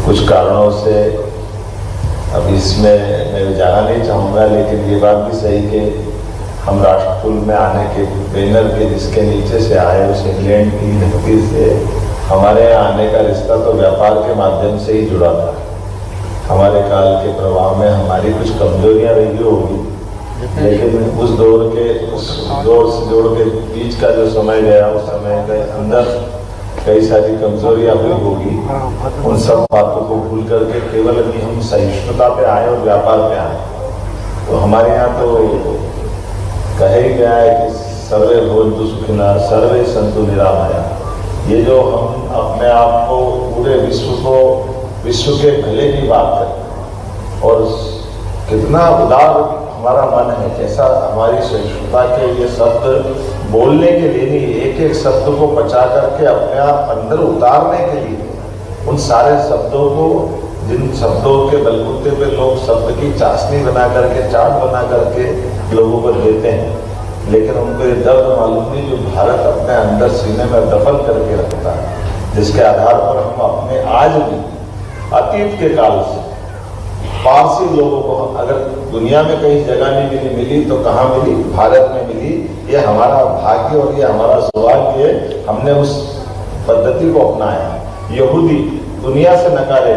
कुछ कारणों से अब इसमें मैं जाना नहीं चाहूँगा, लेकिन ये बात भी सही कि हम राष्ट्रकुल में आने के बैनर के जिसके नीचे से आए उस इंग्लैंड की धरती से हमारे यहाँ आने का रिश्ता तो व्यापार के माध्यम से ही जुड़ा था। हमारे काल के प्रभाव में हमारी कुछ कमजोरियां रही होगी, लेकिन उस दौर से जोड़ के बीच का जो समय गया उस समय के अंदर कई सारी कमजोरियां हुई होगी। उन सब बातों को भूल करके केवल अभी हम सहिष्णुता पे आए और व्यापार पे आए। तो हमारे यहाँ तो कहा ही गया है कि सर्वे भवन्तु सुखिनः सर्वे सन्तु निरामया। ये जो हम अपने आप को पूरे विश्व के भले की बात करें और कितना उदार हमारा मन है, कैसा हमारी सहिष्णुता के ये शब्द बोलने के लिए नहीं, एक एक शब्द को बचा करके अपने आप अंदर उतारने के लिए उन सारे शब्दों को, जिन शब्दों के बलबूते पे लोग शब्द की चाशनी बना करके, चाट बना करके लोगों को देते हैं, लेकिन उनको ये दर्द मालूम नहीं जो भारत अपने अंदर सीने में दफन करके रखता है, जिसके आधार पर हम अपने आज भी अतीत के काल से पारसी लोगों को, अगर दुनिया में कहीं जगह नहीं मिली तो कहाँ मिली? भारत में मिली। ये हमारा भाग्य और ये हमारा सौभाग्य है, हमने उस पद्धति को अपनाया। यहूदी दुनिया से नकारे,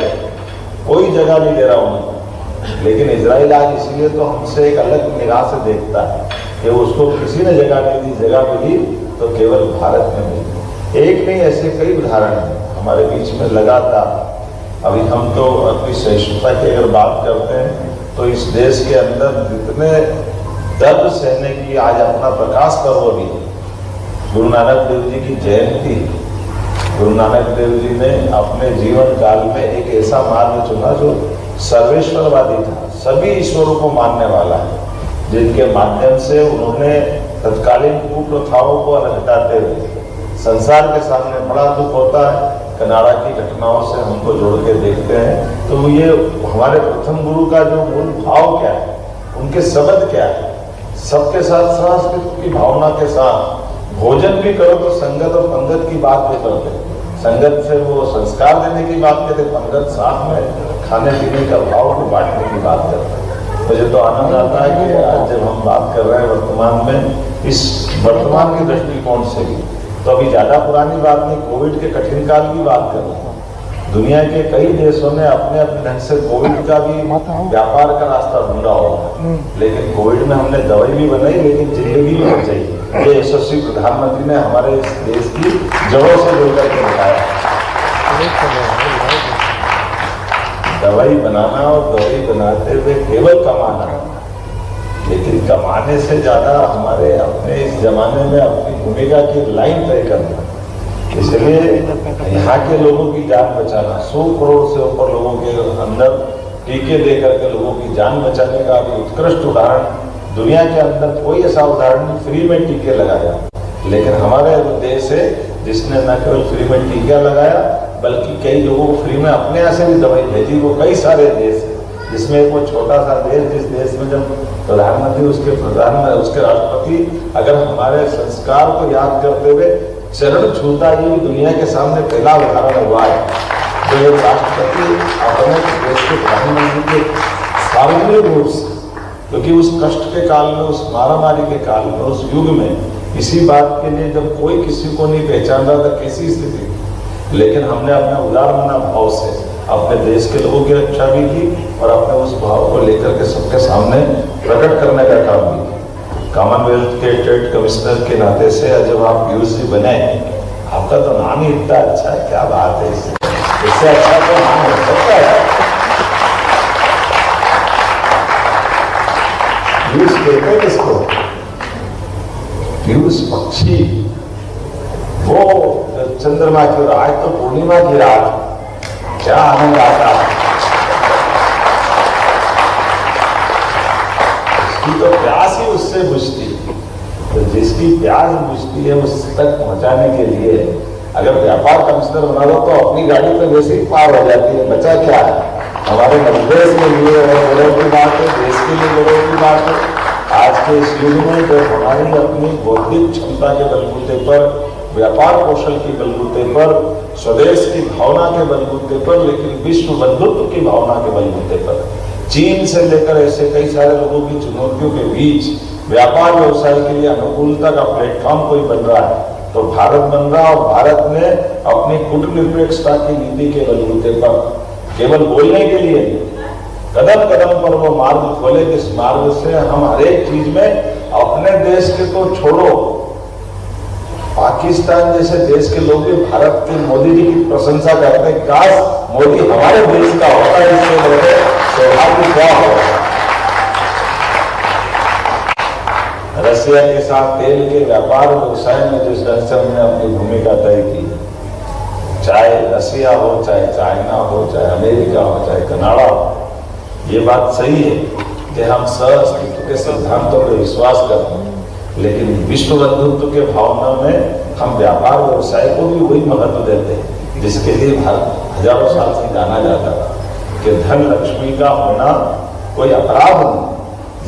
कोई जगह नहीं दे रहा उन्हें, लेकिन इजराइल आज इसलिए तो हमसे एक अलग निगाह से देखता है कि उसको किसी ने जगह नहीं दी, जगह मिली तो केवल भारत में मिली। एक नहीं, ऐसे कई उदाहरण हैं हमारे बीच में लगातार। अभी हम तो अपनी सहिष्णुता की अगर बात करते हैं तो इस देश के अंदर जितने दर्द सहने की आज अपना प्रकाश पर्व भी है। गुरु नानक देव जी की जयंती, गुरु नानक देव जी ने अपने जीवन काल में एक ऐसा मार्ग चुना जो सर्वेश्वरवादी था, सभी ईश्वरों को मानने वाला है, जिनके माध्यम से उन्होंने तत्कालीन कुप्रथाओं को हटाते हुए संसार के सामने बड़ा दुख होता है। कनाडा की घटनाओं से हमको जोड़ के देखते हैं तो ये हमारे प्रथम गुरु का जो मूल भाव क्या है, उनके शब्द क्या है, सबके साथ संस्कृत की भावना के साथ भोजन भी करो तो संगत और पंगत की बात भी करते, संगत से वो संस्कार देने की बात करते, पंगत साथ में खाने पीने का भाव को बांटने की बात करते। मुझे तो आनंद आता है कि आज जब हम बात कर रहे हैं वर्तमान में, इस वर्तमान के दृष्टिकोण से भी, तो अभी ज्यादा पुरानी बात नहीं, कोविड के कठिन काल की बात कर रहे हैं। दुनिया के कई देशों ने अपने अपने ढंग से कोविड का भी व्यापार का रास्ता ढूंढा होगा, लेकिन कोविड में हमने दवाई भी बनाई, लेकिन जिंदगी भी बचाई। ये यशस्वी प्रधानमंत्री ने हमारे इस देश की जड़ों से जुड़कर के बताया। दवाई बनाना और दवाई बनाते हुए केवल कमाना, लेकिन कमाने से ज्यादा हमारे अपने इस जमाने में अपनी भूमिका की लाइन तय करना, इसलिए यहाँ के लोगों की जान बचाना, 100 करोड़ से ऊपर लोगों के अंदर टीके दे करके लोगों की जान बचाने का अभी उत्कृष्ट उदाहरण दुनिया के अंदर कोई ऐसा उदाहरण नहीं। फ्री में टीके लगाया, लेकिन हमारे देश है जिसने न केवल फ्री में टीका लगाया बल्कि कई लोगों को फ्री में अपने यहाँ से भी दवाई भेजी। वो कई सारे देश जिसमें एक वो छोटा सा देश, जिस देश में जब प्रधानमंत्री उसके राष्ट्रपति अगर हमारे संस्कार को याद करते हुए चरण छूता, ये भी दुनिया के सामने पहला उदाहरण हुआ है जो एक राष्ट्रपति अपने देश के प्रधानमंत्री के सार्वजनिक रूप से, क्योंकि उस कष्ट के काल में, उस मारामारी के काल में, उस युग में इसी बात के लिए जब कोई किसी को नहीं पहचान रहा था कैसी स्थिति, लेकिन हमने अपने उदार मना भाव से अपने देश के लोगों की रक्षा भी की और अपने उस भाव को लेकर के सबके सामने प्रकट करने का काम भी किया। कॉमनवेल्थ के ट्रेड कमिश्नर के नाते से जब आप पीयूष जी बने, आपका तो नाम ही इतना अच्छा है, क्या बात है, इससे अच्छा तो नाम हो सकता है। पीयूष कहते किसको? पीयूष पक्षी, वो चंद्रमा की, आज तो पूर्णिमा की रात, क्या आनंद आता है। उसकी तो प्यास ही उससे बुझती, तो जिसकी प्यास बुझती है उस तक पहुंचाने के लिए अगर व्यापार कमिश्नर बना लो तो अपनी गाड़ी तो वैसे ही पार हो जाती है, बचा क्या है। हमारे मध्यप्रदेश के लिए गौरव की बात है, देश के लिए गौरव की बात है। आज के इस युग में जो हमारी अपनी बौद्धिक क्षमता के बलबूते पर व्यापार कौशल की बलबूते पर, स्वदेश की भावना के बलबूते पर, लेकिन विश्व बंधुत्व की भावना के बलबूते पर चीन से लेकर ऐसे कई सारे लोगों की चुनौतियों के बीच व्यापार व्यवसाय के लिए अनुकूलता का प्लेटफॉर्म कोई बन रहा है तो भारत बन रहा है। और भारत ने अपनी कूटनिरपेक्षता की नीति के बलबूते पर केवल बोलने के लिए कदम कदम पर वो मार्ग खोले जिस मार्ग से हम हर एक चीज में अपने देश के तो छोड़ो, पाकिस्तान जैसे देश के लोग भी भारत के मोदी जी की प्रशंसा करते हैं। काश मोदी हमारे देश का होता है, इससे बड़े सौभाग्य क्या हो। रशिया के साथ तेल के व्यापार व्यवसाय में जिस ढंग से हमने अपनी भूमिका तय की, चाहे रशिया हो, चाहे चाइना हो, चाहे अमेरिका हो, चाहे कनाडा हो, ये बात सही है कि हम सहअस्तित्व के सिद्धांतों पर विश्वास करते हैं, लेकिन विश्व बंधुत्व के भावना में हम व्यापार व्यवसाय को भी वही महत्व देते हैं जिसके लिए भारत हजारों साल से जाना जाता था कि धन लक्ष्मी का होना कोई अपराध नहीं।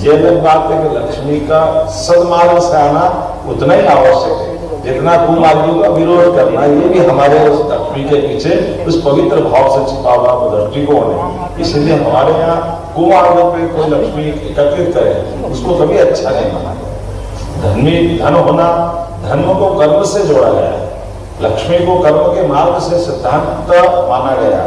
ये अलग बात है कि लक्ष्मी का सद्मार्ग से आना उतना ही आवश्यक है जितना कुमार्गों का विरोध करना। ये भी हमारे उस लक्ष्मी के पीछे उस पवित्र भाव से छिपा हुआ दृष्टिकोण है। इसलिए हमारे यहाँ कुमार्गों पे कोई लक्ष्मी एकत्रित करे उसको कभी अच्छा नहीं माना। धन होना, धर्म को कर्म से जोड़ा गया है, लक्ष्मी को कर्म के मार्ग से सिद्धांत माना गया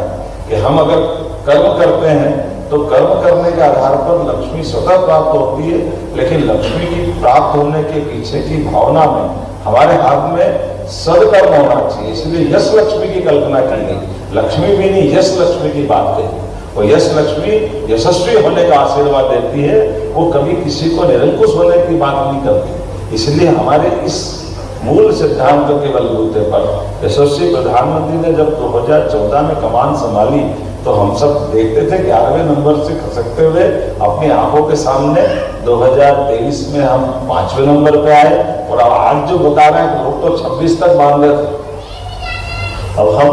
कि हम अगर कर्म करते हैं तो कर्म करने के आधार पर लक्ष्मी स्वतः प्राप्त होती है, लेकिन लक्ष्मी की प्राप्त होने के पीछे की भावना में हमारे हाथ में सदकर्म होना चाहिए। इसलिए यश लक्ष्मी की कल्पना की गई। लक्ष्मी भी नहीं, यश लक्ष्मी की बात है। और यश लक्ष्मी यशस्वी होने का आशीर्वाद देती है, वो कभी किसी को निरंकुश होने की बात नहीं करती। इसलिए हमारे इस मूल सिद्धांत के बलबूते पर यशस्वी प्रधानमंत्री ने जब 2014 में कमान संभाली तो हम सब देखते थे 11वें नंबर से खसकते हुए अपनी आंखों के सामने 2023 में हम 5वें नंबर पे आए। और अब आज जो बता रहे हैं लोग तो 26 तक मान रहे थे, अब हम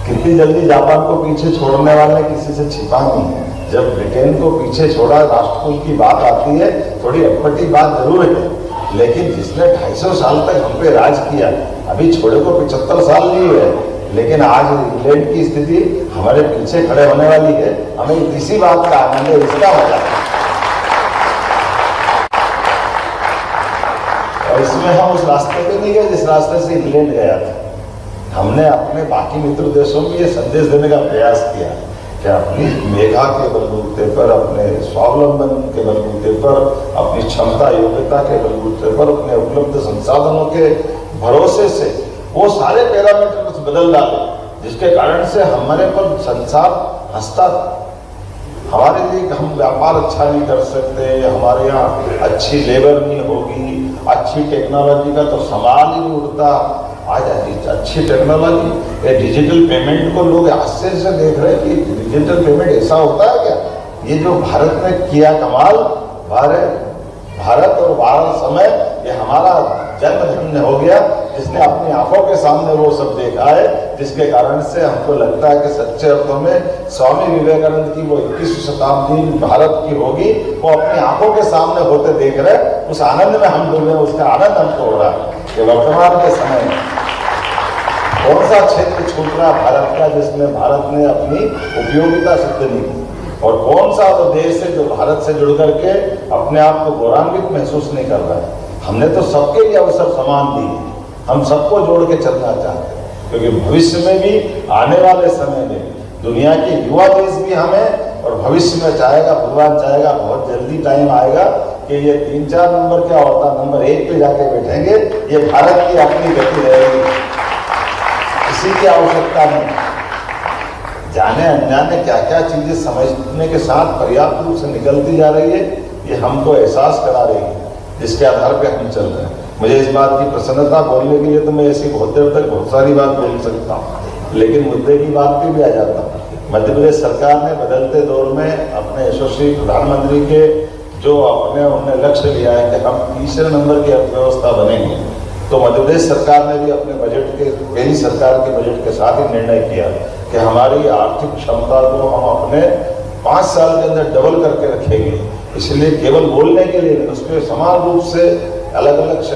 कितनी जल्दी जापान को पीछे छोड़ने वाले किसी से छिपा नहीं है। जब ब्रिटेन को पीछे छोड़ा, राष्ट्रकुल की बात आती है, थोड़ी अटपटी बात जरूर है, लेकिन जिसने 250 साल तक हम पे राज किया, अभी छोड़े को 75 साल नहीं हुए, लेकिन आज इंग्लैंड की स्थिति हमारे पीछे खड़े होने वाली है। हमें इसी बात का आनंद है, इसका मजा। और इसमें हम उस रास्ते पे नहीं गए जिस रास्ते से इंग्लैंड गया था। हमने अपने बाकी मित्र देशों में ये संदेश देने का प्रयास किया कि अपनी मेधा के बलबूते पर, अपने स्वावलंबन के बलबूते पर, अपनी क्षमता योग्यता के बलबूते पर, अपने उपलब्ध संसाधनों के भरोसे से वो सारे पैरामीटर बदल डाले जिसके कारण से हमारे पर संसार हंसता था। हमारे लिए हम व्यापार अच्छा नहीं कर सकते, हमारे यहाँ अच्छी लेबर नहीं होगी, अच्छी टेक्नोलॉजी का तो सवाल ही नहीं उठता। आज अच्छी टेक्नोलॉजी, ये डिजिटल पेमेंट को लोग आश्चर्य से देख रहे हैं कि डिजिटल पेमेंट ऐसा होता है क्या। ये जो भारत ने किया कमाल, भारत और भारत समय, ये हमारा जन्म धन्य हो गया जिसने अपनी आंखों के सामने वो सब देखा है, जिसके कारण से हमको लगता है कि सच्चे अर्थों में स्वामी विवेकानंद की वो 21वीं शताब्दी भारत की होगी, वो अपनी आंखों के सामने होते देख रहे। उस आनंद में हम डूबे, उसका आनंद हमको हो रहा है कि वर्तमान के समय में कौन सा क्षेत्र छूट रहा भारत का जिसमें भारत ने अपनी उपयोगिता सिद्ध नहीं की, और कौन सा वो देश है जो भारत से जुड़ करके अपने आप को गौरवान्वित महसूस नहीं कर रहा है। हमने तो सबके लिए अवसर समान दिए, हम सबको जोड़ के चलना चाहते हैं, क्योंकि भविष्य में भी, आने वाले समय में दुनिया के युवा देश भी हमें, और भविष्य में चाहेगा, भगवान चाहेगा बहुत जल्दी टाइम आएगा कि ये 3-4 नंबर क्या होता, नंबर 1 पे जाके बैठेंगे। ये भारत की अपनी गति रहेगी, किसी की आवश्यकता नहीं। जाने अनजाने क्या क्या चीजें समझने के साथ पर्याप्त रूप से निकलती जा रही है, ये हमको एहसास करा रही है, जिसके आधार पे हम चल रहे हैं। मुझे इस बात की प्रसन्नता, बोलने के लिए तो मैं ऐसी बहुत देर तक बहुत सारी बात बोल सकता हूँ, लेकिन मुद्दे की बात पे भी आ जाता हूँ। मध्य प्रदेश सरकार ने बदलते दौर में अपने यशस्वी प्रधानमंत्री के जो उन्होंने लक्ष्य लिया है कि हम 3रे नंबर की अर्थव्यवस्था बनेंगे, तो मध्य प्रदेश सरकार ने भी अपने बजट के, मेरी सरकार के बजट के साथ ही निर्णय किया कि हमारी आर्थिक क्षमता को हम अपने 5 साल के अंदर डबल करके रखेंगे। इसलिए केवल बोलने के लिए उस पर समान रूप से अलग अलग